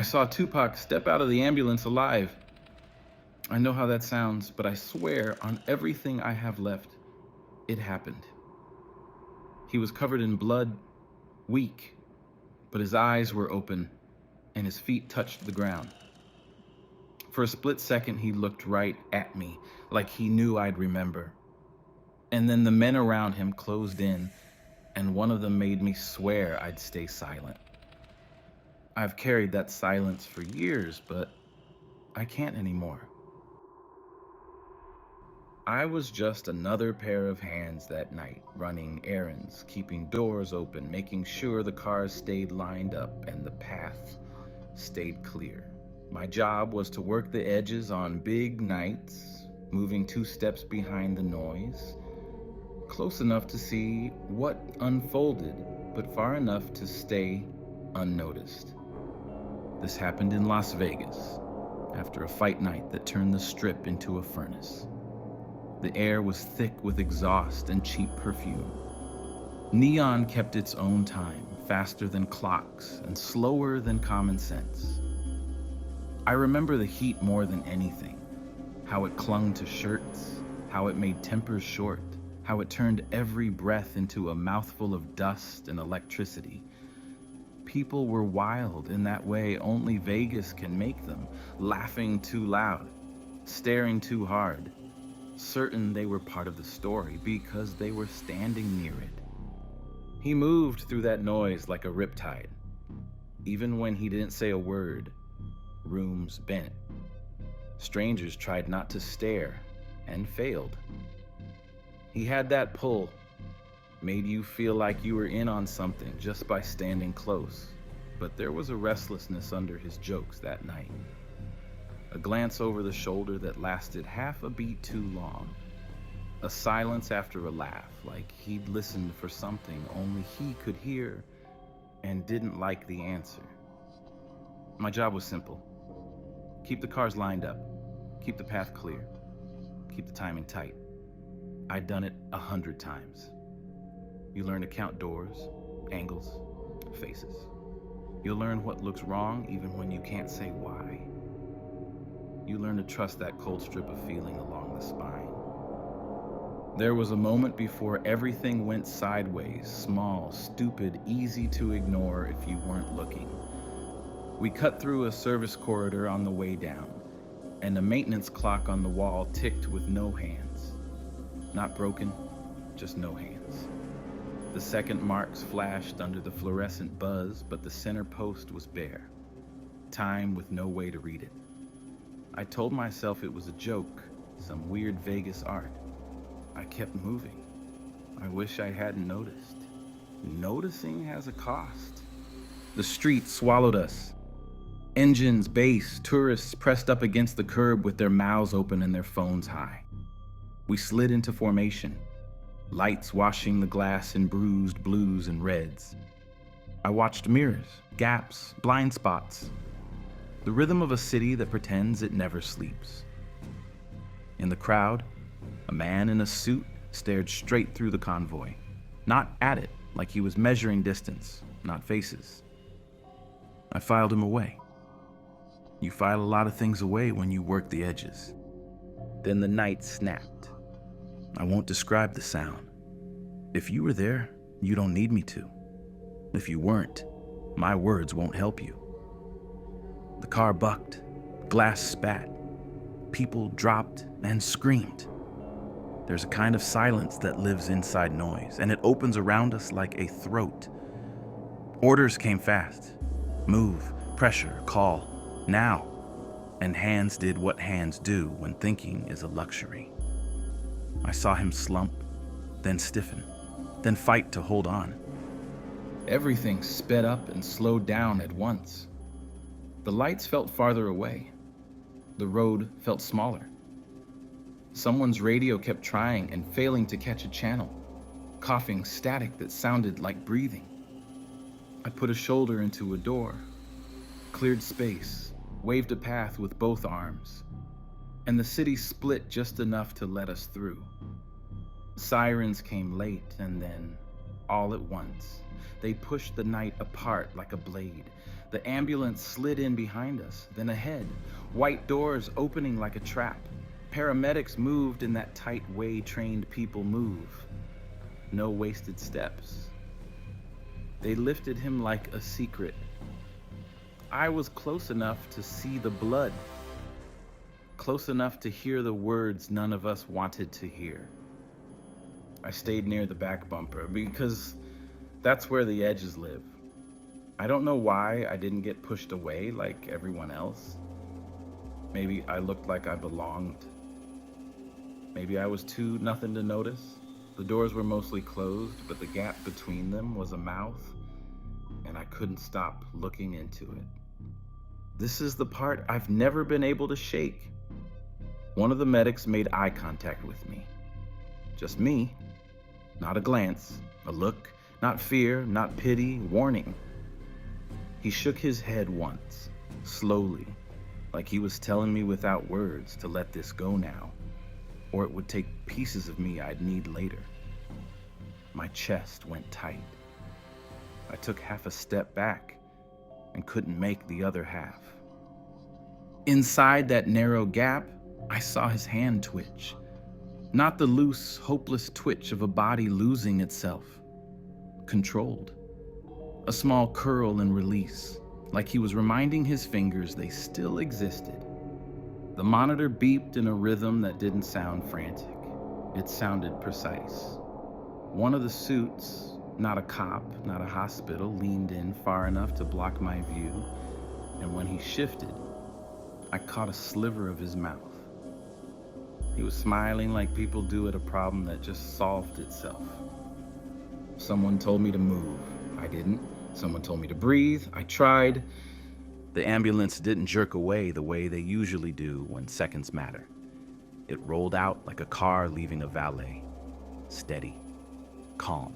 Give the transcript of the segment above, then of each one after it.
saw Tupac step out of the ambulance alive. I know how that sounds, but I swear on everything I have left, it happened. He was covered in blood, weak, but his eyes were open and his feet touched the ground. For a split second, he looked right at me, like he knew I'd remember. And then the men around him closed in, and one of them made me swear I'd stay silent. I've carried that silence for years, but I can't anymore. I was just another pair of hands that night, running errands, keeping doors open, making sure the cars stayed lined up and the path stayed clear. My job was to work the edges on big nights, moving 2 steps behind the noise, close enough to see what unfolded, but far enough to stay unnoticed. This happened in Las Vegas, after a fight night that turned the Strip into a furnace. The air was thick with exhaust and cheap perfume. Neon kept its own time, faster than clocks and slower than common sense. I remember the heat more than anything, how it clung to shirts, how it made tempers short, how it turned every breath into a mouthful of dust and electricity. People were wild in that way only Vegas can make them, laughing too loud, staring too hard, certain they were part of the story because they were standing near it. He moved through that noise like a riptide. Even when he didn't say a word, rooms bent. Strangers tried not to stare and failed. He had that pull, made you feel like you were in on something just by standing close. But there was a restlessness under his jokes that night. A glance over the shoulder that lasted half a beat too long. A silence after a laugh, like he'd listened for something only he could hear and didn't like the answer. My job was simple. Keep the cars lined up, keep the path clear, keep the timing tight. I'd done it 100 times. You learn to count doors, angles, faces. You'll learn what looks wrong even when you can't say why. You learn to trust that cold strip of feeling along the spine. There was a moment before everything went sideways, small, stupid, easy to ignore if you weren't looking. We cut through a service corridor on the way down, and a maintenance clock on the wall ticked with no hands. Not broken, just no hands. The second marks flashed under the fluorescent buzz, but the center post was bare. Time with no way to read it. I told myself it was a joke, some weird Vegas art. I kept moving. I wish I hadn't noticed. Noticing has a cost. The street swallowed us. Engines, bass, tourists pressed up against the curb with their mouths open and their phones high. We slid into formation, lights washing the glass in bruised blues and reds. I watched mirrors, gaps, blind spots. The rhythm of a city that pretends it never sleeps. In the crowd, a man in a suit stared straight through the convoy, not at it like he was measuring distance, not faces. I filed him away. You file a lot of things away when you work the edges. Then the night snapped. I won't describe the sound. If you were there, you don't need me to. If you weren't, my words won't help you. The car bucked, glass spat, people dropped and screamed. There's a kind of silence that lives inside noise, and it opens around us like a throat. Orders came fast. Move, pressure, call, now. And hands did what hands do when thinking is a luxury. I saw him slump, then stiffen, then fight to hold on. Everything sped up and slowed down at once. The lights felt farther away. The road felt smaller. Someone's radio kept trying and failing to catch a channel, coughing static that sounded like breathing. I put a shoulder into a door, cleared space, waved a path with both arms, and the city split just enough to let us through. Sirens came late, and then all at once. They pushed the night apart like a blade. The ambulance slid in behind us, then ahead, white doors opening like a trap. Paramedics moved in that tight way trained people move. No wasted steps. They lifted him like a secret. I was close enough to see the blood, close enough to hear the words none of us wanted to hear. I stayed near the back bumper because that's where the edges live. I don't know why I didn't get pushed away like everyone else. Maybe I looked like I belonged. Maybe I was too nothing to notice. The doors were mostly closed, but the gap between them was a mouth, and I couldn't stop looking into it. This is the part I've never been able to shake. One of the medics made eye contact with me. Just me. Not a glance, a look, not fear, not pity, warning. He shook his head once, slowly, like he was telling me without words to let this go now, or it would take pieces of me I'd need later. My chest went tight. I took half a step back and couldn't make the other half. Inside that narrow gap, I saw his hand twitch. Not the loose, hopeless twitch of a body losing itself. Controlled. A small curl and release, like he was reminding his fingers they still existed. The monitor beeped in a rhythm that didn't sound frantic. It sounded precise. One of the suits, not a cop, not a hospital, leaned in far enough to block my view, and when he shifted, I caught a sliver of his mouth. He was smiling like people do at a problem that just solved itself. Someone told me to move. I didn't. Someone told me to breathe. I tried. The ambulance didn't jerk away the way they usually do when seconds matter. It rolled out like a car leaving a valet. Steady. Calm.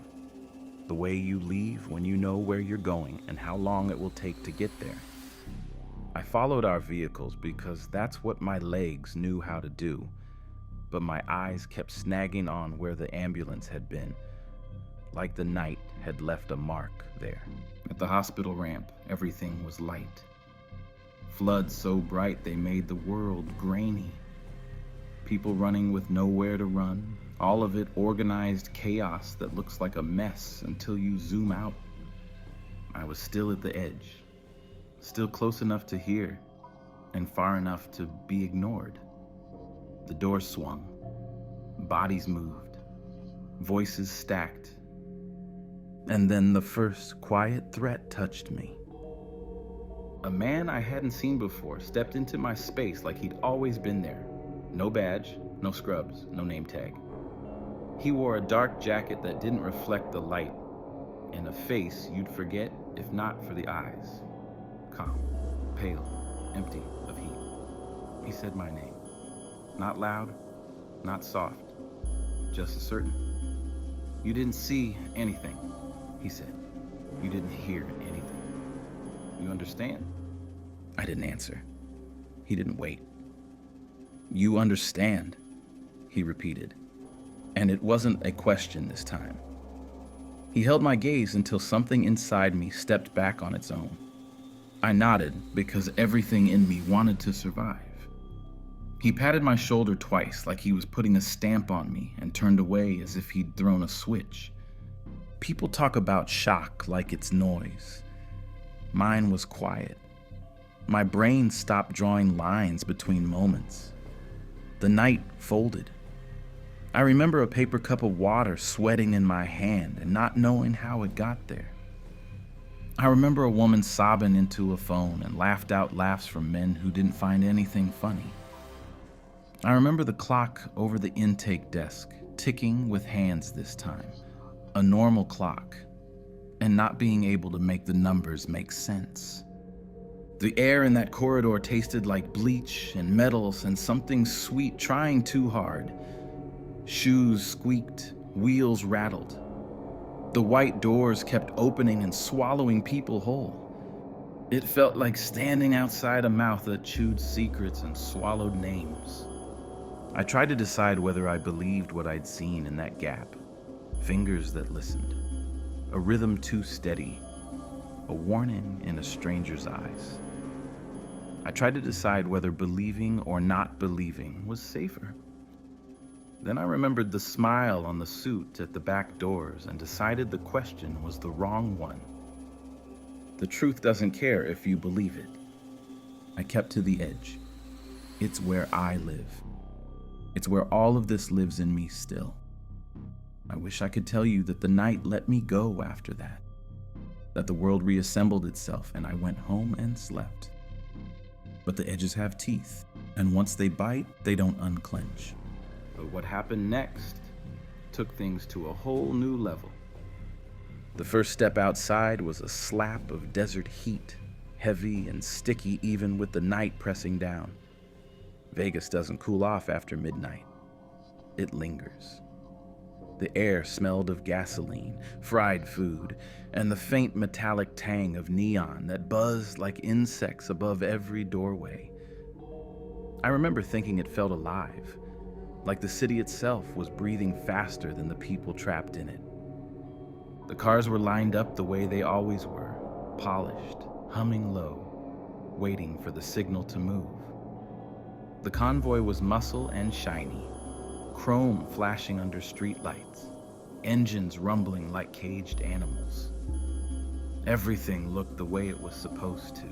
The way you leave when you know where you're going and how long it will take to get there. I followed our vehicles because that's what my legs knew how to do, but my eyes kept snagging on where the ambulance had been, like the night had left a mark there. At the hospital ramp, everything was light. Floods so bright they made the world grainy. People running with nowhere to run, all of it organized chaos that looks like a mess until you zoom out. I was still at the edge, still close enough to hear, and far enough to be ignored. The doors swung, bodies moved, voices stacked, and then the first quiet threat touched me. A man I hadn't seen before stepped into my space like he'd always been there. No badge, no scrubs, no name tag. He wore a dark jacket that didn't reflect the light, and a face you'd forget if not for the eyes. Calm, pale, empty of heat. He said my name. Not loud, not soft, just certain. You didn't see anything, he said. You didn't hear anything. You understand? I didn't answer. He didn't wait. You understand, he repeated. And it wasn't a question this time. He held my gaze until something inside me stepped back on its own. I nodded because everything in me wanted to survive. He patted my shoulder twice like he was putting a stamp on me and turned away as if he'd thrown a switch. People talk about shock like it's noise. Mine was quiet. My brain stopped drawing lines between moments. The night folded. I remember a paper cup of water sweating in my hand and not knowing how it got there. I remember a woman sobbing into a phone and laughed out laughs from men who didn't find anything funny. I remember the clock over the intake desk, ticking with hands this time, a normal clock, and not being able to make the numbers make sense. The air in that corridor tasted like bleach and metals and something sweet trying too hard. Shoes squeaked, wheels rattled. The white doors kept opening and swallowing people whole. It felt like standing outside a mouth that chewed secrets and swallowed names. I tried to decide whether I believed what I'd seen in that gap. Fingers that listened. a rhythm too steady, a warning in a stranger's eyes. I tried to decide whether believing or not believing was safer. Then I remembered the smile on the suit at the back doors and decided the question was the wrong one. The truth doesn't care if you believe it. I kept to the edge. It's where I live. It's where all of this lives in me still. I wish I could tell you that the night let me go after that, that the world reassembled itself and I went home and slept. But the edges have teeth, and once they bite, they don't unclench. But what happened next took things to a whole new level. The first step outside was a slap of desert heat, heavy and sticky even with the night pressing down. Vegas doesn't cool off after midnight. It lingers. The air smelled of gasoline, fried food, and the faint metallic tang of neon that buzzed like insects above every doorway. I remember thinking it felt alive, like the city itself was breathing faster than the people trapped in it. The cars were lined up the way they always were, polished, humming low, waiting for the signal to move. The convoy was muscle and shiny, chrome flashing under streetlights, engines rumbling like caged animals. Everything looked the way it was supposed to,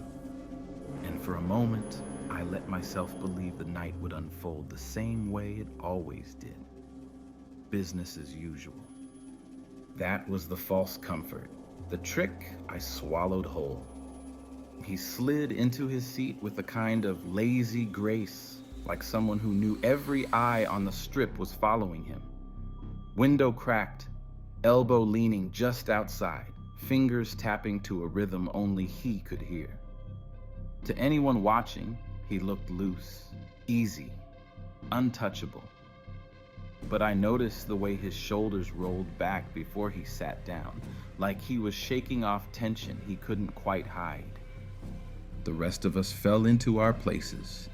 and for a moment, I let myself believe the night would unfold the same way it always did. Business as usual. That was the false comfort. The trick I swallowed whole. He slid into his seat with a kind of lazy grace, like someone who knew every eye on the strip was following him. Window cracked, elbow leaning just outside, fingers tapping to a rhythm only he could hear. To anyone watching, he looked loose, easy, untouchable. But I noticed the way his shoulders rolled back before he sat down, like he was shaking off tension he couldn't quite hide. The rest of us fell into our places.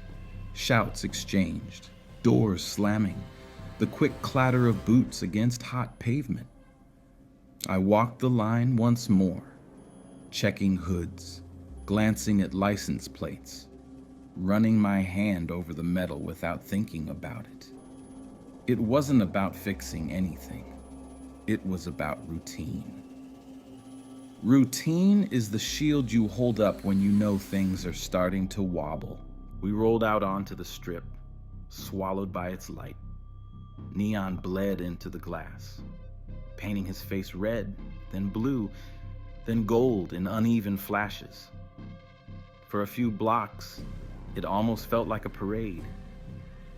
Shouts exchanged, doors slamming, the quick clatter of boots against hot pavement. I walked the line once more, checking hoods, glancing at license plates, running my hand over the metal without thinking about it. It wasn't about fixing anything. It was about routine. Routine is the shield you hold up when you know things are starting to wobble. We rolled out onto the strip, swallowed by its light. Neon bled into the glass, painting his face red, then blue, then gold in uneven flashes. For a few blocks, it almost felt like a parade.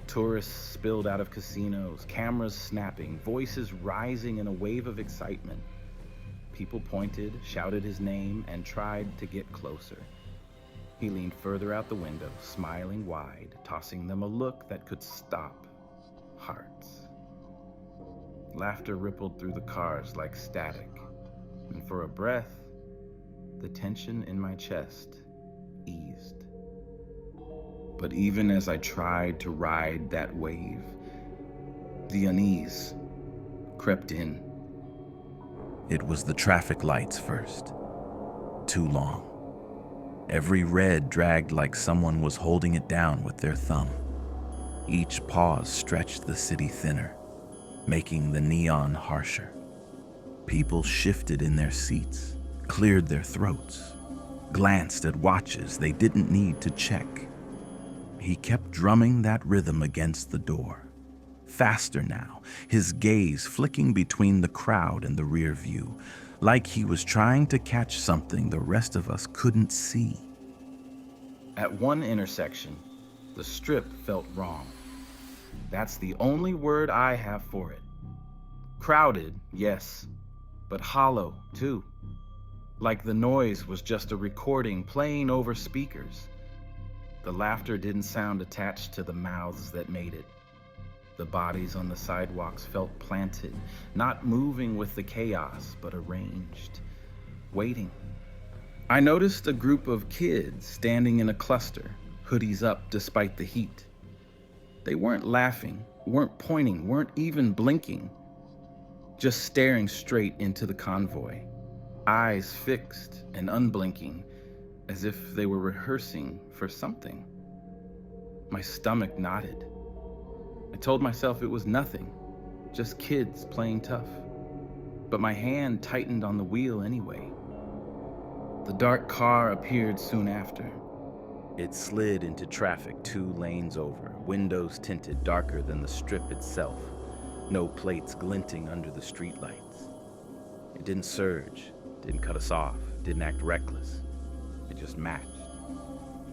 Tourists spilled out of casinos, cameras snapping, voices rising in a wave of excitement. People pointed, shouted his name, and tried to get closer. He leaned further out the window, smiling wide, tossing them a look that could stop hearts. Laughter rippled through the cars like static, and for a breath, the tension in my chest eased. But even as I tried to ride that wave, the unease crept in. It was the traffic lights first. Too long. Every red dragged like someone was holding it down with their thumb. Each pause stretched the city thinner, making the neon harsher. People shifted in their seats, cleared their throats, glanced at watches they didn't need to check. He kept drumming that rhythm against the door. Faster now, his gaze flicking between the crowd and the rear view, like he was trying to catch something the rest of us couldn't see. At one intersection, the strip felt wrong. That's the only word I have for it. Crowded, yes, but hollow, too. Like the noise was just a recording playing over speakers. The laughter didn't sound attached to the mouths that made it. The bodies on the sidewalks felt planted, not moving with the chaos, but arranged, waiting. I noticed a group of kids standing in a cluster, hoodies up despite the heat. They weren't laughing, weren't pointing, weren't even blinking, just staring straight into the convoy. eyes fixed and unblinking, as if they were rehearsing for something. My stomach knotted. I told myself it was nothing, just kids playing tough. But my hand tightened on the wheel anyway. The dark car appeared soon after. It slid into traffic 2 lanes over, windows tinted darker than the strip itself, no plates glinting under the streetlights. It didn't surge, didn't cut us off, didn't act reckless. It just matched.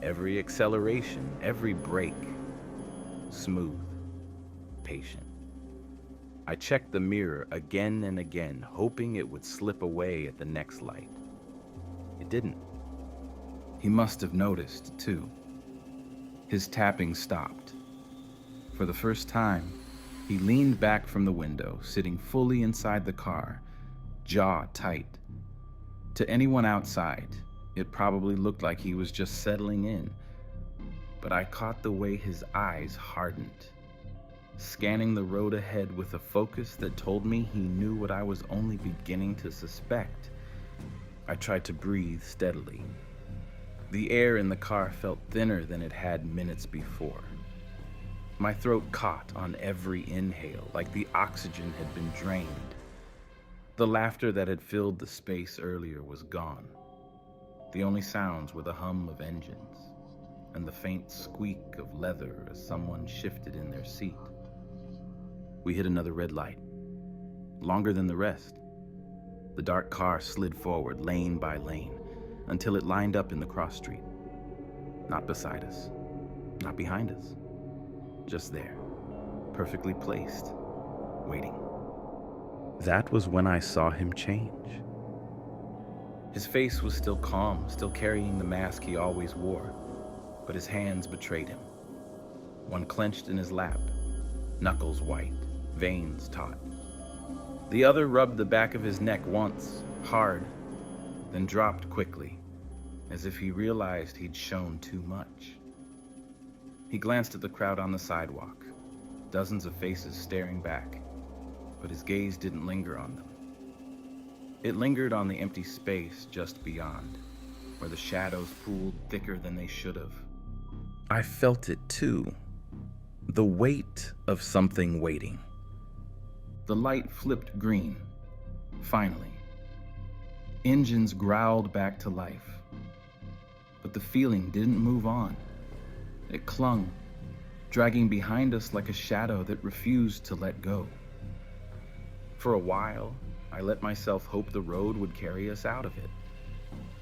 Every acceleration, every brake, smooth, patient. I checked the mirror again and again, hoping it would slip away at the next light. It didn't. He must have noticed, too. His tapping stopped. For the first time, he leaned back from the window, sitting fully inside the car, jaw tight. To anyone outside, it probably looked like he was just settling in. But I caught the way his eyes hardened, scanning the road ahead with a focus that told me he knew what I was only beginning to suspect. I tried to breathe steadily. The air in the car felt thinner than it had minutes before. My throat caught on every inhale, like the oxygen had been drained. The laughter that had filled the space earlier was gone. The only sounds were the hum of engines and the faint squeak of leather as someone shifted in their seat. We hit another red light, longer than the rest. The dark car slid forward lane by lane until it lined up in the cross street. Not beside us, not behind us, just there, perfectly placed, waiting. That was when I saw him change. His face was still calm, still carrying the mask he always wore, but his hands betrayed him. One clenched in his lap, knuckles white, veins taut. The other rubbed the back of his neck once, hard, then dropped quickly, as if he realized he'd shown too much. He glanced at the crowd on the sidewalk, dozens of faces staring back, but his gaze didn't linger on them. It lingered on the empty space just beyond, where the shadows pooled thicker than they should have. I felt it too, the weight of something waiting. The light flipped green, finally. Engines growled back to life, but the feeling didn't move on. It clung, dragging behind us like a shadow that refused to let go. For a while, I let myself hope the road would carry us out of it,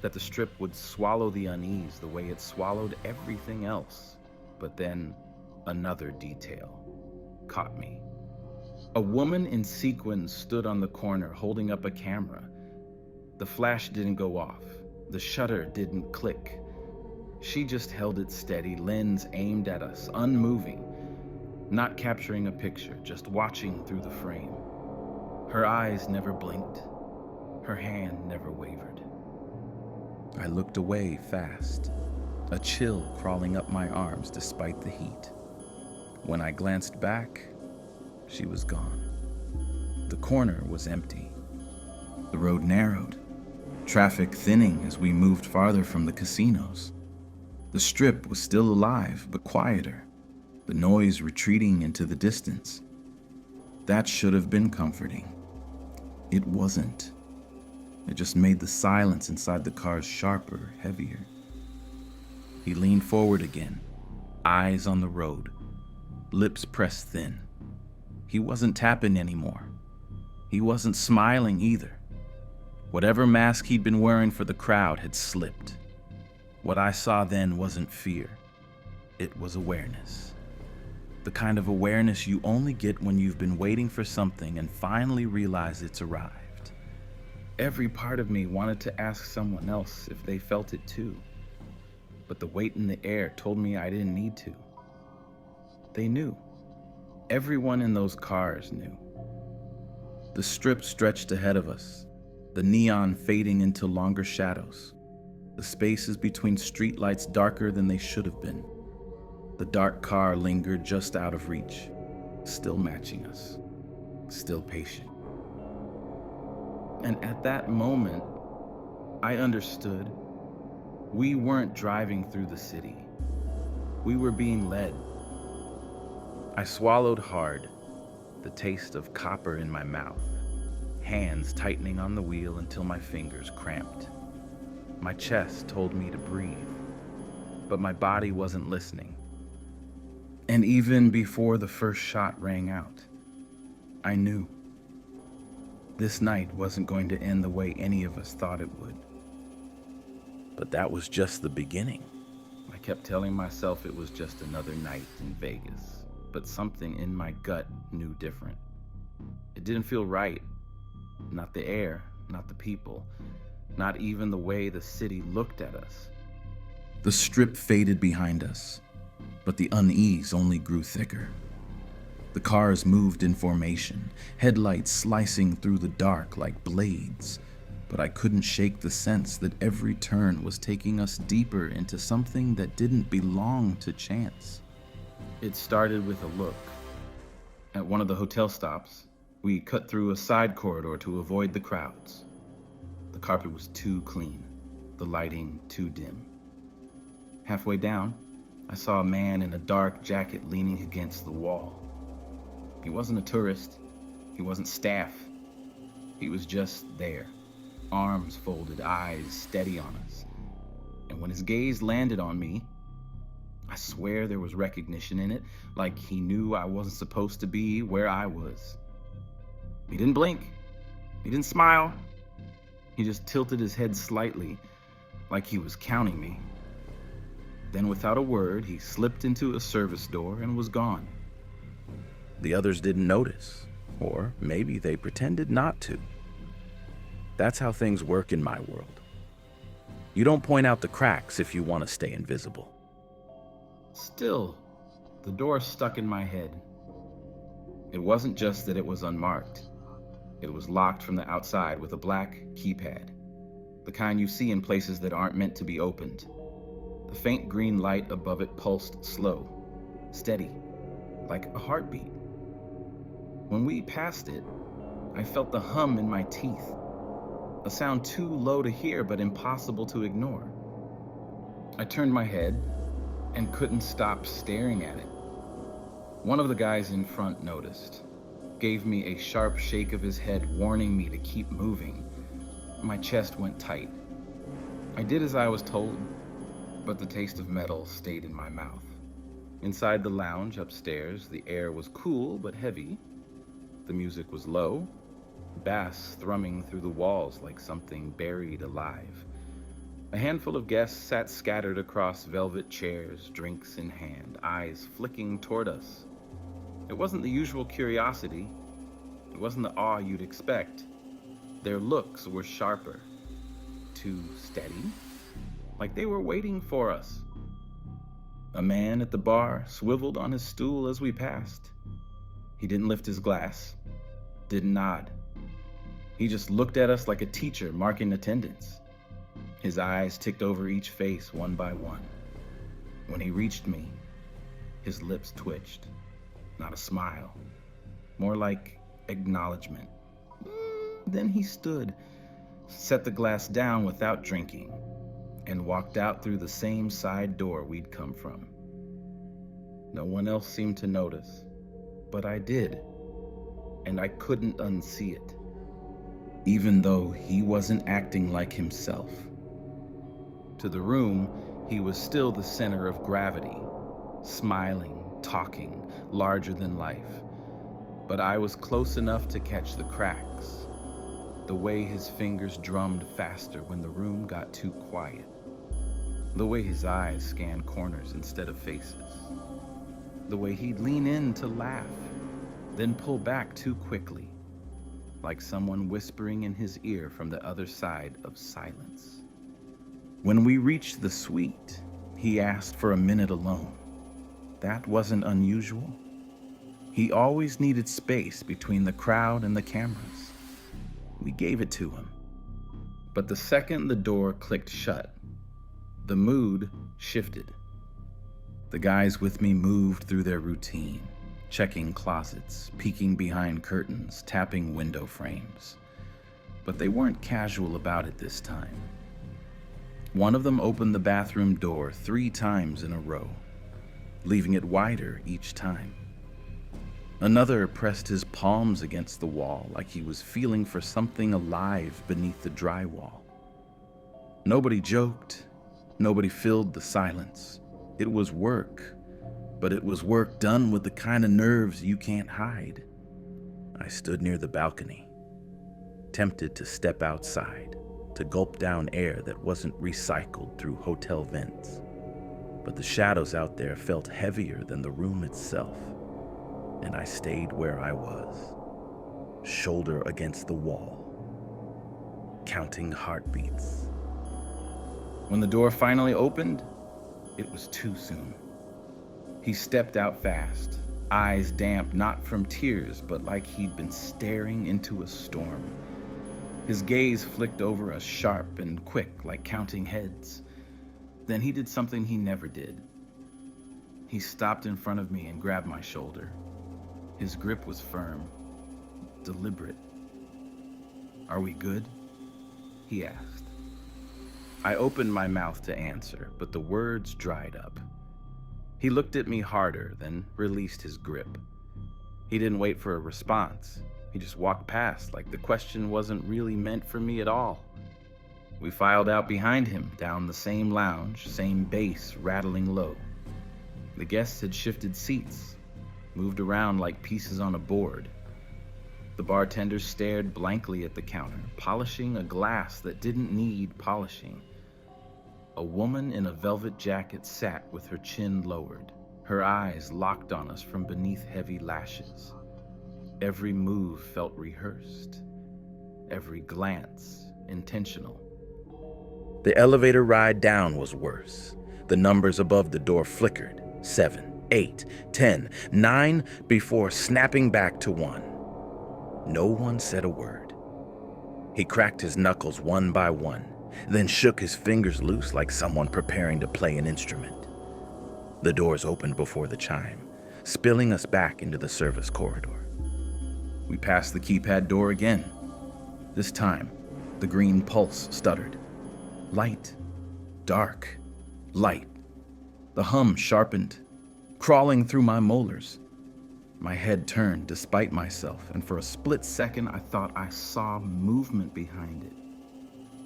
that the strip would swallow the unease the way it swallowed everything else. But then another detail caught me. A woman in sequins stood on the corner holding up a camera. The flash didn't go off. The shutter didn't click. She just held it steady, lens aimed at us, unmoving, not capturing a picture, just watching through the frame. Her eyes never blinked. Her hand never wavered. I looked away fast, a chill crawling up my arms despite the heat. When I glanced back, she was gone. The corner was empty. The road narrowed, traffic thinning as we moved farther from the casinos. The strip was still alive, but quieter, the noise retreating into the distance. That should have been comforting. It wasn't. It just made the silence inside the cars sharper, heavier. He leaned forward again, eyes on the road, lips pressed thin. He wasn't tapping anymore. He wasn't smiling either. Whatever mask he'd been wearing for the crowd had slipped. What I saw then wasn't fear. It was awareness. The kind of awareness you only get when you've been waiting for something and finally realize it's arrived. Every part of me wanted to ask someone else if they felt it too. But the weight in the air told me I didn't need to. They knew. Everyone in those cars knew. The strip stretched ahead of us, the neon fading into longer shadows, the spaces between streetlights darker than they should have been. The dark car lingered just out of reach, still matching us, still patient. And at that moment, I understood. We weren't driving through the city. We were being led. I swallowed hard, the taste of copper in my mouth, hands tightening on the wheel until my fingers cramped. My chest told me to breathe, but my body wasn't listening. And even before the first shot rang out, I knew this night wasn't going to end the way any of us thought it would. But that was just the beginning. I kept telling myself it was just another night in Vegas, but something in my gut knew different. It didn't feel right. Not the air, not the people, not even the way the city looked at us. The strip faded behind us, but the unease only grew thicker. The cars moved in formation, headlights slicing through the dark like blades, but I couldn't shake the sense that every turn was taking us deeper into something that didn't belong to chance. It started with a look. At one of the hotel stops, we cut through a side corridor to avoid the crowds. The carpet was too clean, the lighting too dim. Halfway down, I saw a man in a dark jacket leaning against the wall. He wasn't a tourist. He wasn't staff. He was just there, arms folded, eyes steady on us. And when his gaze landed on me, I swear there was recognition in it, like he knew I wasn't supposed to be where I was. He didn't blink. He didn't smile. He just tilted his head slightly, like he was counting me. Then without a word, he slipped into a service door and was gone. The others didn't notice, or maybe they pretended not to. That's how things work in my world. You don't point out the cracks if you want to stay invisible. Still, the door stuck in my head. It wasn't just that it was unmarked. It was locked from the outside with a black keypad, the kind you see in places that aren't meant to be opened. The faint green light above it pulsed slow, steady, like a heartbeat. When we passed it, I felt the hum in my teeth, a sound too low to hear but impossible to ignore. I turned my head and couldn't stop staring at it. One of the guys in front noticed, gave me a sharp shake of his head, warning me to keep moving. My chest went tight. I did as I was told, but the taste of metal stayed in my mouth. Inside the lounge upstairs, the air was cool but heavy. The music was low, bass thrumming through the walls like something buried alive. A handful of guests sat scattered across velvet chairs, drinks in hand, eyes flicking toward us. It wasn't the usual curiosity. It wasn't the awe you'd expect. Their looks were sharper, too steady, like they were waiting for us. A man at the bar swiveled on his stool as we passed. He didn't lift his glass, didn't nod. He just looked at us like a teacher marking attendance. His eyes ticked over each face one by one. When he reached me, his lips twitched. Not a smile, more like acknowledgement. Then he stood, set the glass down without drinking, and walked out through the same side door we'd come from. No one else seemed to notice, but I did, and I couldn't unsee it, even though he wasn't acting like himself. To the room, he was still the center of gravity, smiling, talking, larger than life. But I was close enough to catch the cracks, the way his fingers drummed faster when the room got too quiet, the way his eyes scanned corners instead of faces, the way he'd lean in to laugh, then pull back too quickly, like someone whispering in his ear from the other side of silence. When we reached the suite, he asked for a minute alone. That wasn't unusual. He always needed space between the crowd and the cameras. We gave it to him. But the second the door clicked shut, the mood shifted. The guys with me moved through their routine, checking closets, peeking behind curtains, tapping window frames. But they weren't casual about it this time. One of them opened the bathroom door 3 times in a row, leaving it wider each time. Another pressed his palms against the wall like he was feeling for something alive beneath the drywall. Nobody joked. Nobody filled the silence. It was work, but it was work done with the kind of nerves you can't hide. I stood near the balcony, tempted to step outside, to gulp down air that wasn't recycled through hotel vents. But the shadows out there felt heavier than the room itself, and I stayed where I was, shoulder against the wall, counting heartbeats. When the door finally opened, it was too soon. He stepped out fast, eyes damp not from tears, but like he'd been staring into a storm. His gaze flicked over us sharp and quick, like counting heads. Then he did something he never did. He stopped in front of me and grabbed my shoulder. His grip was firm, deliberate. "Are we good?" he asked. I opened my mouth to answer, but the words dried up. He looked at me harder, then released his grip. He didn't wait for a response. He just walked past like the question wasn't really meant for me at all. We filed out behind him, down the same lounge, same bass rattling low. The guests had shifted seats, moved around like pieces on a board. The bartender stared blankly at the counter, polishing a glass that didn't need polishing. A woman in a velvet jacket sat with her chin lowered, her eyes locked on us from beneath heavy lashes. Every move felt rehearsed, every glance intentional. The elevator ride down was worse. The numbers above the door flickered, 7, 8, 10, 9, before snapping back to 1. No one said a word. He cracked his knuckles one by one, then shook his fingers loose like someone preparing to play an instrument. The doors opened before the chime, spilling us back into the service corridor. We passed the keypad door again. This time, the green pulse stuttered. Light, dark, light. The hum sharpened, crawling through my molars. My head turned despite myself, and for a split second I thought I saw movement behind it.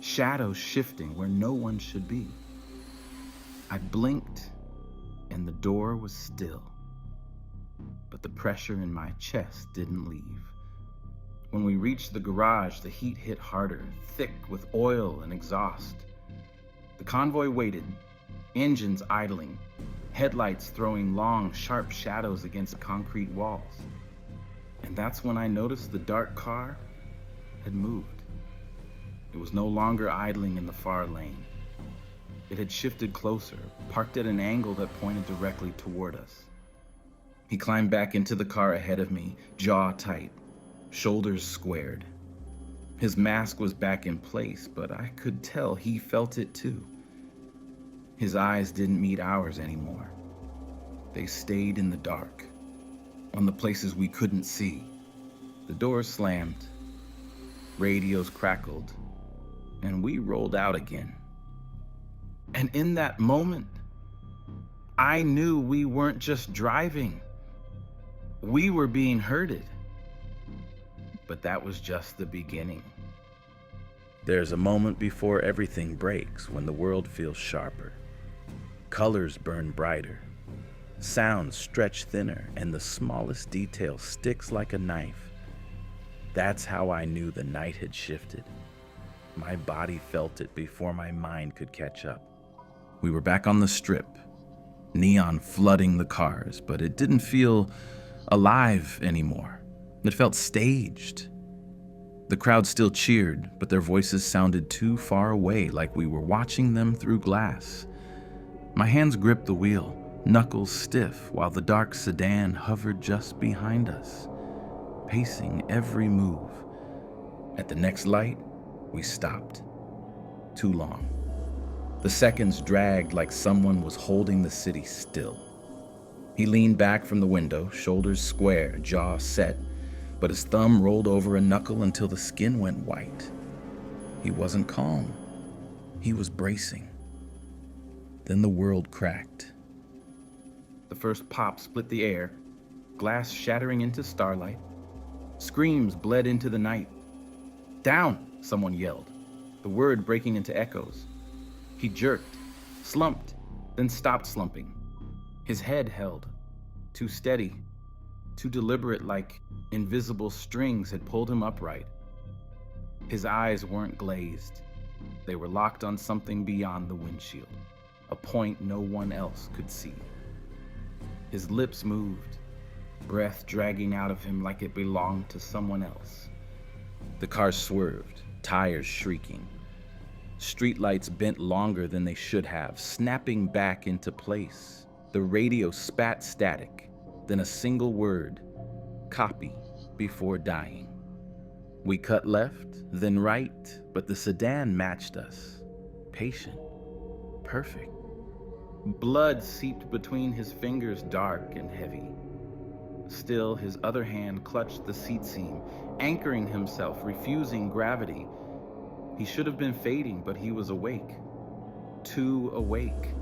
Shadows shifting where no one should be. I blinked, and the door was still. But the pressure in my chest didn't leave. When we reached the garage, the heat hit harder, thick with oil and exhaust. The convoy waited, engines idling, headlights throwing long, sharp shadows against concrete walls. And that's when I noticed the dark car had moved. It was no longer idling in the far lane. It had shifted closer, parked at an angle that pointed directly toward us. He climbed back into the car ahead of me, jaw tight, shoulders squared. His mask was back in place, but I could tell he felt it too. His eyes didn't meet ours anymore. They stayed in the dark, on the places we couldn't see. The doors slammed, radios crackled, and we rolled out again. And in that moment, I knew we weren't just driving. We were being herded. But that was just the beginning. There's a moment before everything breaks when the world feels sharper. Colors burn brighter. Sounds stretch thinner, and the smallest detail sticks like a knife. That's how I knew the night had shifted. My body felt it before my mind could catch up. We were back on the strip, neon flooding the cars, but it didn't feel alive anymore. It felt staged. The crowd still cheered, but their voices sounded too far away, like we were watching them through glass. My hands gripped the wheel, knuckles stiff, while the dark sedan hovered just behind us, pacing every move. At the next light, we stopped. Too long. The seconds dragged like someone was holding the city still. He leaned back from the window, shoulders square, jaw set, but his thumb rolled over a knuckle until the skin went white. He wasn't calm. He was bracing. Then the world cracked. The first pop split the air, glass shattering into starlight. Screams bled into the night. "Down!" someone yelled, the word breaking into echoes. He jerked, slumped, then stopped slumping. His head held, too steady, too deliberate, like invisible strings had pulled him upright. His eyes weren't glazed. They were locked on something beyond the windshield, a point no one else could see. His lips moved, breath dragging out of him like it belonged to someone else. The car swerved, tires shrieking. Streetlights bent longer than they should have, snapping back into place. The radio spat static, then a single word, "Copy," before dying. We cut left, then right, but the sedan matched us. Patient, perfect. Blood seeped between his fingers, dark and heavy. Still, his other hand clutched the seat seam, anchoring himself, refusing gravity. He should have been fading, but he was awake. Too awake.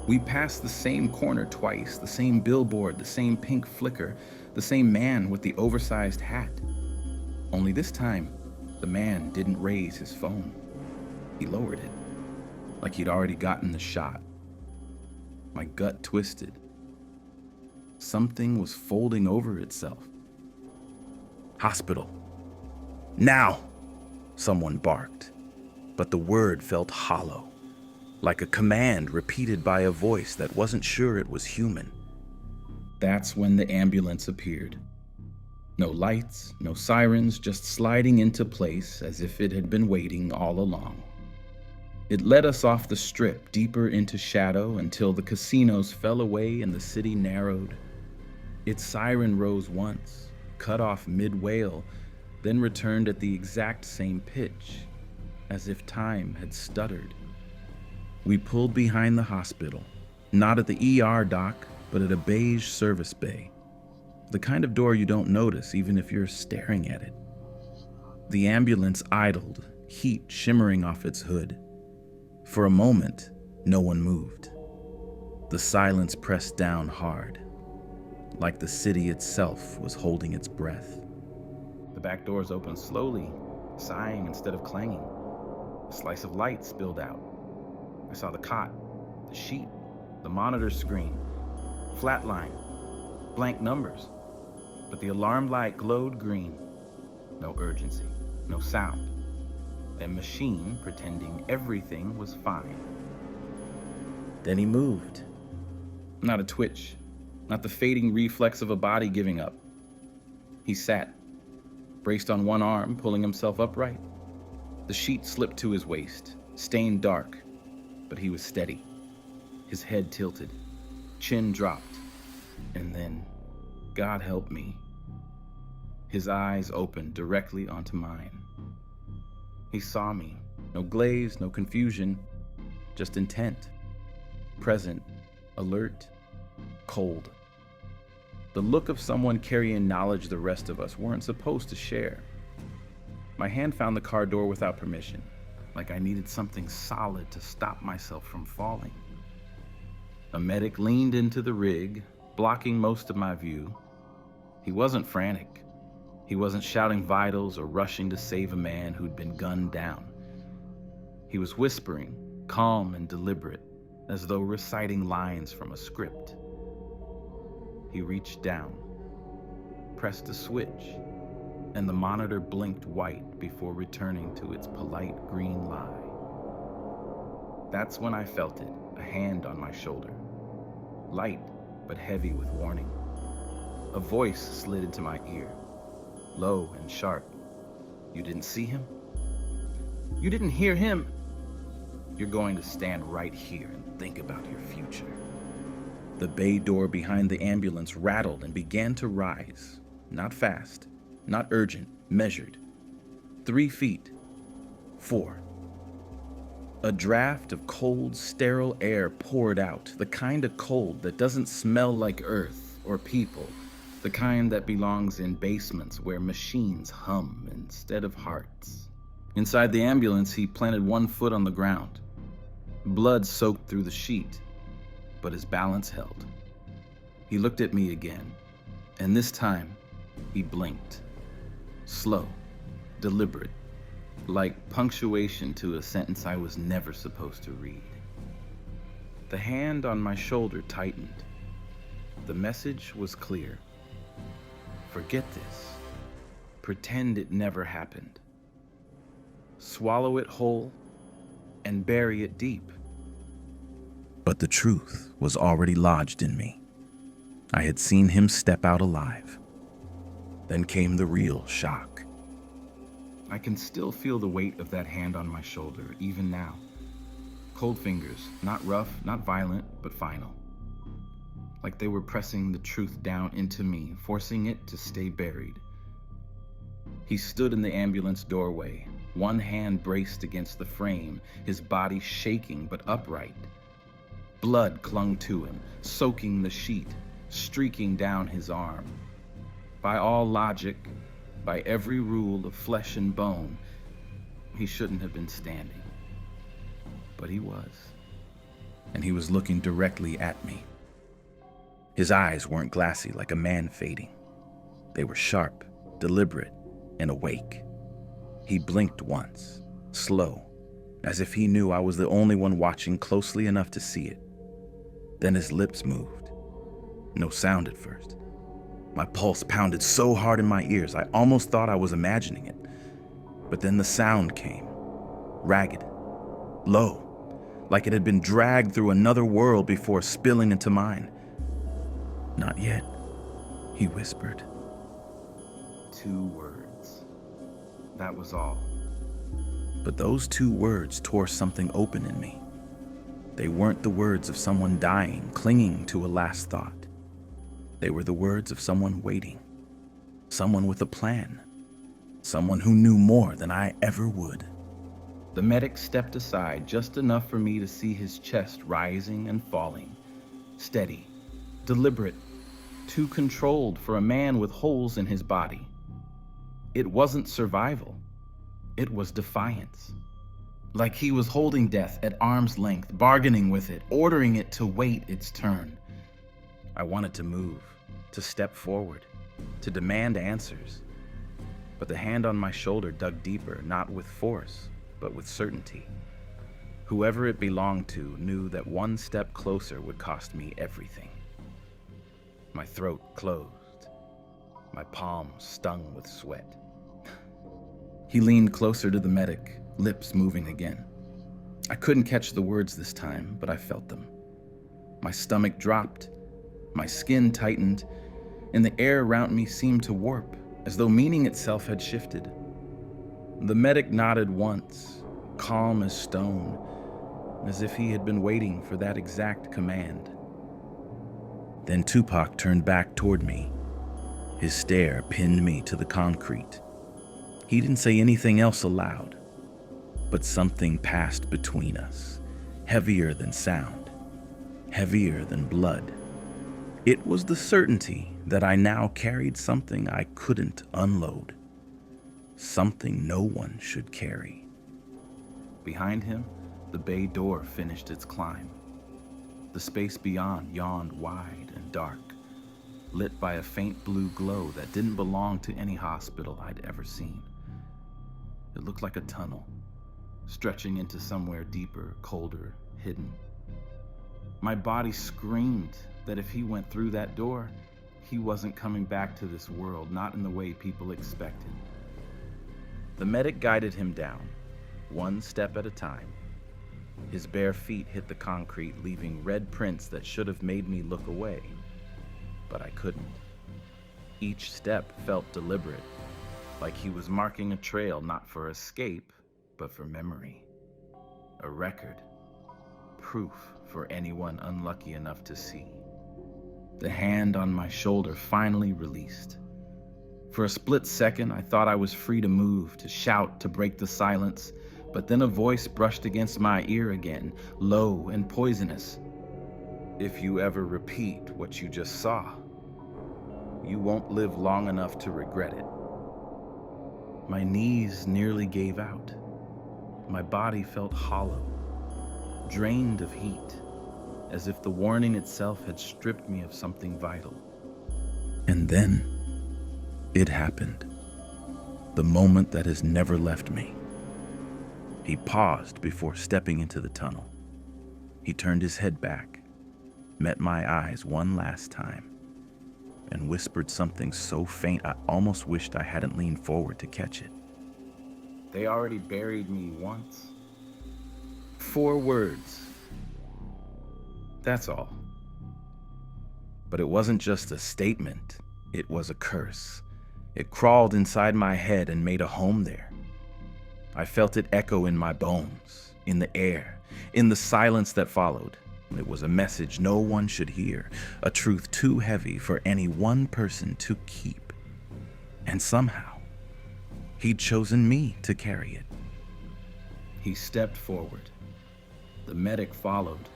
We passed the same corner twice, the same billboard, the same pink flicker, the same man with the oversized hat. Only this time, the man didn't raise his phone. He lowered it, like he'd already gotten the shot. My gut twisted. Something was folding over itself. "Hospital. Now!" someone barked, but the word felt hollow, like a command repeated by a voice that wasn't sure it was human. That's when the ambulance appeared. No lights, no sirens, just sliding into place as if it had been waiting all along. It led us off the strip, deeper into shadow, until the casinos fell away and the city narrowed. Its siren rose once, cut off mid-wail, then returned at the exact same pitch, as if time had stuttered. We pulled behind the hospital, not at the ER dock, but at a beige service bay. The kind of door you don't notice even if you're staring at it. The ambulance idled, heat shimmering off its hood. For a moment, no one moved. The silence pressed down hard, like the city itself was holding its breath. The back doors opened slowly, sighing instead of clanging. A slice of light spilled out. I saw the cot, the sheet, the monitor screen, flatline, blank numbers. But the alarm light glowed green. No urgency, no sound. A machine pretending everything was fine. Then he moved. Not a twitch, not the fading reflex of a body giving up. He sat, braced on one arm, pulling himself upright. The sheet slipped to his waist, stained dark, but he was steady. His head tilted, chin dropped, and then, God help me, his eyes opened directly onto mine. He saw me, no glaze, no confusion, just intent, present, alert, cold. The look of someone carrying knowledge the rest of us weren't supposed to share. My hand found the car door without permission, like I needed something solid to stop myself from falling. A medic leaned into the rig, blocking most of my view. He wasn't frantic. He wasn't shouting vitals or rushing to save a man who'd been gunned down. He was whispering, calm and deliberate, as though reciting lines from a script. He reached down, pressed a switch, and the monitor blinked white before returning to its polite green lie. That's when I felt it, a hand on my shoulder. Light, but heavy with warning. A voice slid into my ear, low and sharp. "You didn't see him? You didn't hear him? You're going to stand right here and think about your future." The bay door behind the ambulance rattled and began to rise. Not fast, not urgent, measured. 3 feet. 4. A draft of cold, sterile air poured out, the kind of cold that doesn't smell like earth or people, the kind that belongs in basements where machines hum instead of hearts. Inside the ambulance, he planted one foot on the ground. Blood soaked through the sheet, but his balance held. He looked at me again, and this time he blinked. Slow, deliberate, like punctuation to a sentence I was never supposed to read. The hand on my shoulder tightened. The message was clear. Forget this. Pretend it never happened. Swallow it whole and bury it deep. But the truth was already lodged in me. I had seen him step out alive. Then came the real shock. I can still feel the weight of that hand on my shoulder, even now. Cold fingers, not rough, not violent, but final. Like they were pressing the truth down into me, forcing it to stay buried. He stood in the ambulance doorway, one hand braced against the frame, his body shaking but upright. Blood clung to him, soaking the sheet, streaking down his arm. By all logic, by every rule of flesh and bone, he shouldn't have been standing. But he was. And he was looking directly at me. His eyes weren't glassy like a man fading. They were sharp, deliberate, and awake. He blinked once, slow, as if he knew I was the only one watching closely enough to see it. Then his lips moved. No sound at first. My pulse pounded so hard in my ears, I almost thought I was imagining it. But then the sound came, ragged, low, like it had been dragged through another world before spilling into mine. "Not yet," he whispered. 2 words. That was all. But those 2 words tore something open in me. They weren't the words of someone dying, clinging to a last thought. They were the words of someone waiting, someone with a plan, someone who knew more than I ever would. The medic stepped aside just enough for me to see his chest rising and falling, steady, deliberate, too controlled for a man with holes in his body. It wasn't survival. It was defiance. Like he was holding death at arm's length, bargaining with it, ordering it to wait its turn. I wanted to move, to step forward, to demand answers. But the hand on my shoulder dug deeper, not with force, but with certainty. Whoever it belonged to knew that one step closer would cost me everything. My throat closed. My palms stung with sweat. He leaned closer to the medic, lips moving again. I couldn't catch the words this time, but I felt them. My stomach dropped, my skin tightened, and the air around me seemed to warp, as though meaning itself had shifted. The medic nodded once, calm as stone, as if he had been waiting for that exact command. Then Tupac turned back toward me. His stare pinned me to the concrete. He didn't say anything else aloud, but something passed between us, heavier than sound, heavier than blood. It was the certainty that I now carried something I couldn't unload, something no one should carry. Behind him, the bay door finished its climb. The space beyond yawned wide and dark, lit by a faint blue glow that didn't belong to any hospital I'd ever seen. It looked like a tunnel, stretching into somewhere deeper, colder, hidden. My body screamed that if he went through that door, he wasn't coming back to this world, not in the way people expected. The medic guided him down, one step at a time. His bare feet hit the concrete, leaving red prints that should have made me look away, but I couldn't. Each step felt deliberate, like he was marking a trail not for escape, but for memory. A record, proof for anyone unlucky enough to see. The hand on my shoulder finally released. For a split second, I thought I was free to move, to shout, to break the silence, but then a voice brushed against my ear again, low and poisonous. "If you ever repeat what you just saw, you won't live long enough to regret it." My knees nearly gave out. My body felt hollow, drained of heat, as if the warning itself had stripped me of something vital. And then it happened. The moment that has never left me. He paused before stepping into the tunnel. He turned his head back, met my eyes one last time, and whispered something so faint I almost wished I hadn't leaned forward to catch it. They already buried me once. 4 words. That's all. But it wasn't just a statement, it was a curse. It crawled inside my head and made a home there. I felt it echo in my bones, in the air, in the silence that followed. It was a message no one should hear, a truth too heavy for any one person to keep. And somehow, he'd chosen me to carry it. He stepped forward. The medic followed.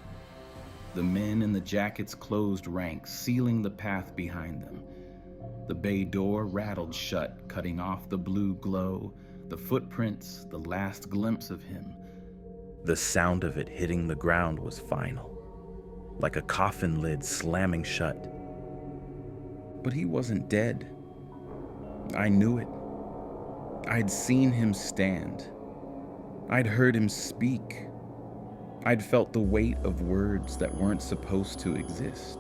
The men in the jackets closed ranks, sealing the path behind them. The bay door rattled shut, cutting off the blue glow, the footprints, the last glimpse of him. The sound of it hitting the ground was final, like a coffin lid slamming shut. But he wasn't dead. I knew it. I'd seen him stand. I'd heard him speak. I'd felt the weight of words that weren't supposed to exist.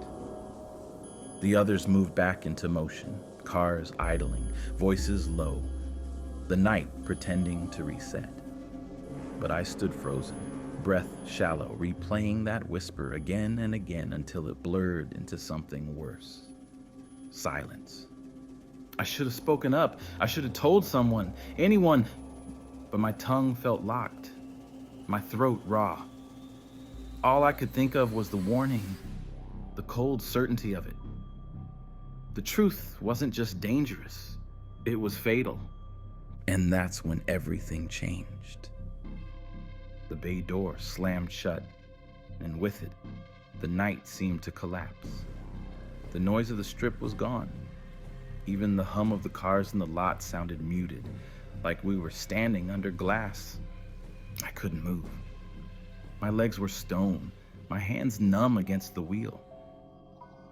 The others moved back into motion, cars idling, voices low, the night pretending to reset. But I stood frozen, breath shallow, replaying that whisper again and again until it blurred into something worse. Silence. I should have spoken up. I should have told someone, anyone, but my tongue felt locked, my throat raw. All I could think of was the warning, the cold certainty of it. The truth wasn't just dangerous, it was fatal. And that's when everything changed. The bay door slammed shut, and with it, the night seemed to collapse. The noise of the strip was gone. Even the hum of the cars in the lot sounded muted, like we were standing under glass. I couldn't move. My legs were stone, my hands numb against the wheel.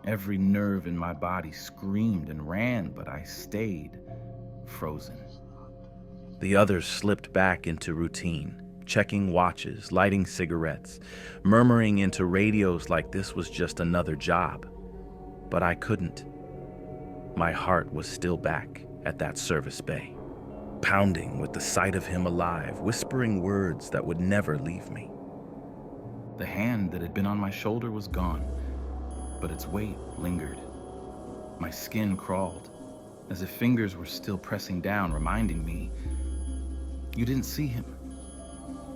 Every nerve in my body screamed and ran, but I stayed frozen. The others slipped back into routine, checking watches, lighting cigarettes, murmuring into radios like this was just another job. But I couldn't. My heart was still back at that service bay, pounding with the sight of him alive, whispering words that would never leave me. The hand that had been on my shoulder was gone, but its weight lingered. My skin crawled, as if fingers were still pressing down, reminding me, you didn't see him.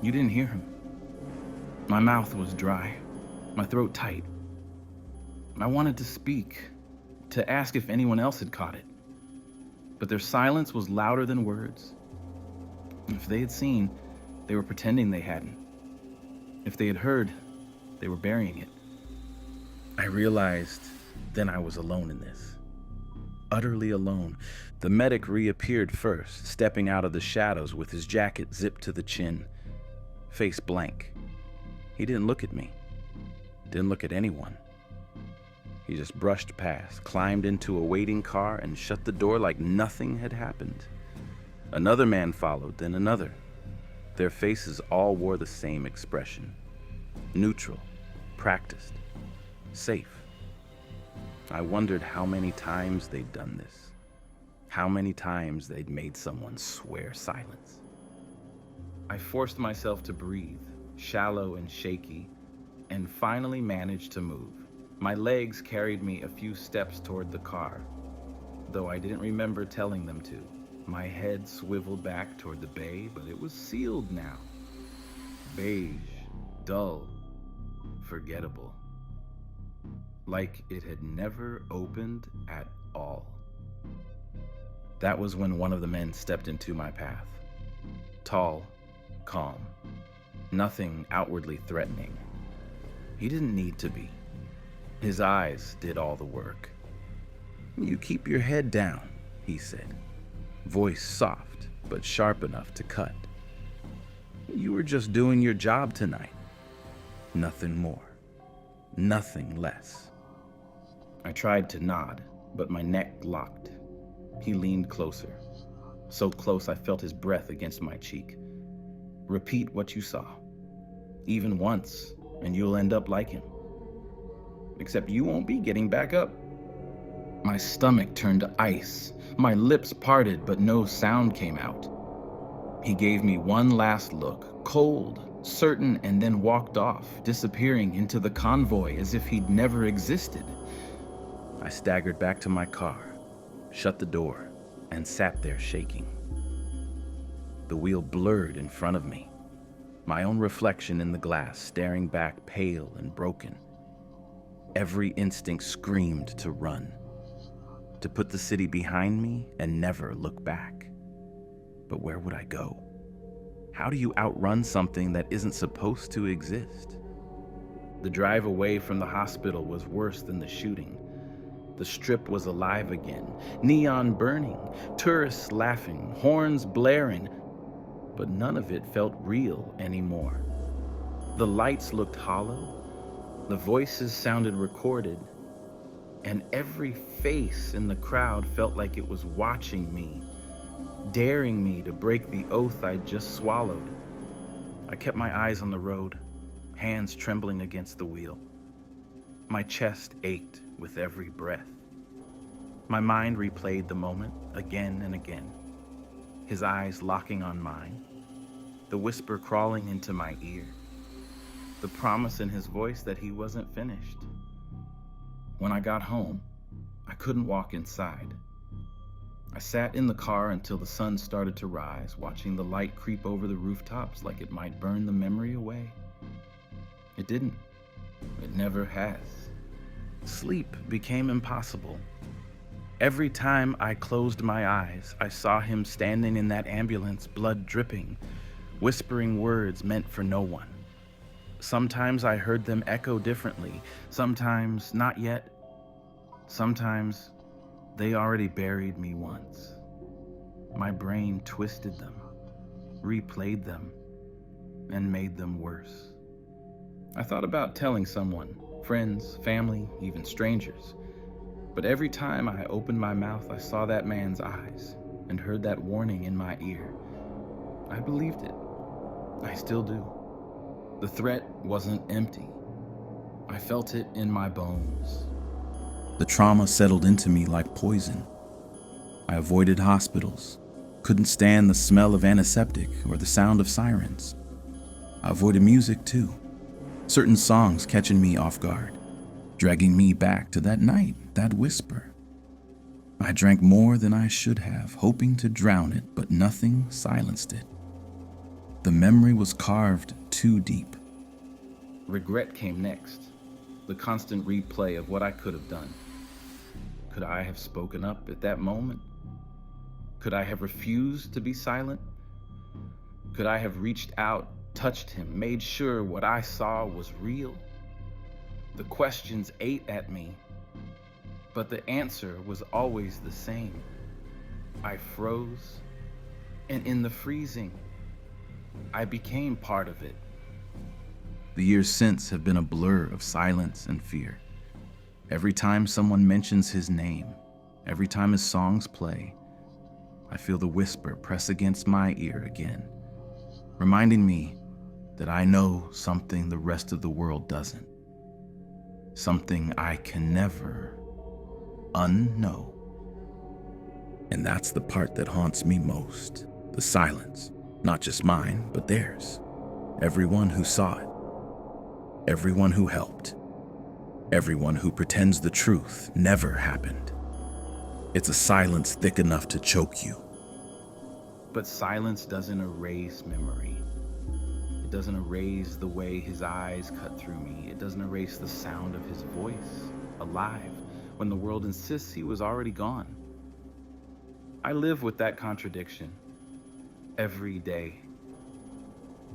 You didn't hear him. My mouth was dry, my throat tight. I wanted to speak, to ask if anyone else had caught it. But their silence was louder than words. If they had seen, they were pretending they hadn't. If they had heard, they were burying it. I realized then I was alone in this. Utterly alone. The medic reappeared first, stepping out of the shadows with his jacket zipped to the chin, face blank. He didn't look at me. Didn't look at anyone. He just brushed past, climbed into a waiting car, and shut the door like nothing had happened. Another man followed, then another. Their faces all wore the same expression. Neutral, practiced, safe. I wondered how many times they'd done this. How many times they'd made someone swear silence. I forced myself to breathe, shallow and shaky, and finally managed to move. My legs carried me a few steps toward the car, though I didn't remember telling them to. My head swiveled back toward the bay, but it was sealed now. Beige, dull, forgettable. Like it had never opened at all. That was when one of the men stepped into my path. Tall, calm, nothing outwardly threatening. He didn't need to be. His eyes did all the work. "You keep your head down," he said, voice soft but sharp enough to cut. "You were just doing your job tonight. Nothing more. Nothing less. I tried to nod, but my neck locked. He leaned closer. So close I felt his breath against my cheek. Repeat what you saw. Even once, and you'll end up like him. Except you won't be getting back up. My stomach turned to ice. My lips parted, but no sound came out. He gave me one last look, cold, certain, and then walked off, disappearing into the convoy as if he'd never existed. I staggered back to my car, shut the door, and sat there shaking. The wheel blurred in front of me, my own reflection in the glass staring back pale and broken. Every instinct screamed to run, to put the city behind me and never look back. But where would I go? How do you outrun something that isn't supposed to exist? The drive away from the hospital was worse than the shooting. The strip was alive again, neon burning, tourists laughing, horns blaring, but none of it felt real anymore. The lights looked hollow, the voices sounded recorded, and every face in the crowd felt like it was watching me, daring me to break the oath I'd just swallowed. I kept my eyes on the road, hands trembling against the wheel. My chest ached with every breath. My mind replayed the moment again and again, his eyes locking on mine, the whisper crawling into my ear, the promise in his voice that he wasn't finished. When I got home, I couldn't walk inside. I sat in the car until the sun started to rise, watching the light creep over the rooftops like it might burn the memory away. It didn't. It never has. Sleep became impossible. Every time I closed my eyes, I saw him standing in that ambulance, blood dripping, whispering words meant for no one. Sometimes I heard them echo differently, sometimes not yet. Sometimes they already buried me once. My brain twisted them, replayed them, and made them worse. I thought about telling someone, friends, family, even strangers. But every time I opened my mouth, I saw that man's eyes and heard that warning in my ear. I believed it. I still do. The threat wasn't empty. I felt it in my bones. The trauma settled into me like poison. I avoided hospitals, couldn't stand the smell of antiseptic or the sound of sirens. I avoided music too, certain songs catching me off guard, dragging me back to that night, that whisper. I drank more than I should have, hoping to drown it, but nothing silenced it. The memory was carved too deep. Regret came next, the constant replay of what I could have done. Could I have spoken up at that moment? Could I have refused to be silent? Could I have reached out, touched him, made sure what I saw was real? The questions ate at me, but the answer was always the same. I froze, and in the freezing, I became part of it. The years since have been a blur of silence and fear. Every time someone mentions his name, every time his songs play, I feel the whisper press against my ear again, reminding me that I know something the rest of the world doesn't. Something I can never unknow. And that's the part that haunts me most, the silence, not just mine, but theirs. Everyone who saw it, everyone who helped, everyone who pretends the truth never happened. It's a silence thick enough to choke you. But silence doesn't erase memory. It doesn't erase the way his eyes cut through me. It doesn't erase the sound of his voice, alive, when the world insists he was already gone. I live with that contradiction every day.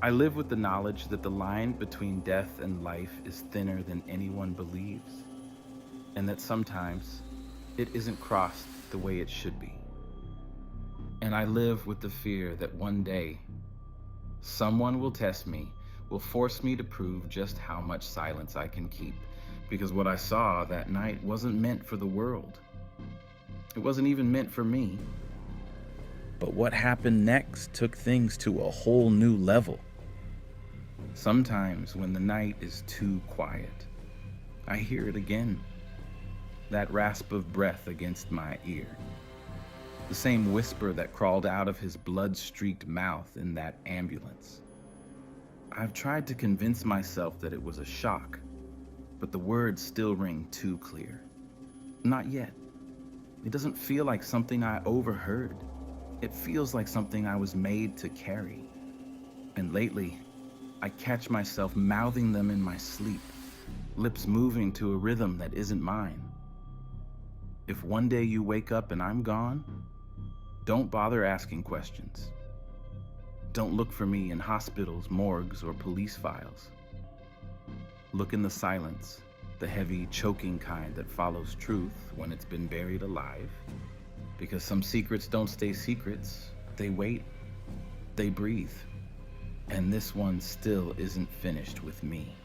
I live with the knowledge that the line between death and life is thinner than anyone believes, and that sometimes it isn't crossed the way it should be. And I live with the fear that one day someone will test me will force me to prove just how much silence I can keep, because what I saw that night wasn't meant for the world. It wasn't even meant for me. But what happened next took things to a whole new level. Sometimes when the night is too quiet, I hear it again. That rasp of breath against my ear. The same whisper that crawled out of his blood-streaked mouth in that ambulance. I've tried to convince myself that it was a shock, but the words still ring too clear. Not yet. It doesn't feel like something I overheard. It feels like something I was made to carry. And lately, I catch myself mouthing them in my sleep, lips moving to a rhythm that isn't mine. If one day you wake up and I'm gone, don't bother asking questions. Don't look for me in hospitals, morgues, or police files. Look in the silence, the heavy, choking kind that follows truth when it's been buried alive. Because some secrets don't stay secrets. They wait, they breathe. And this one still isn't finished with me.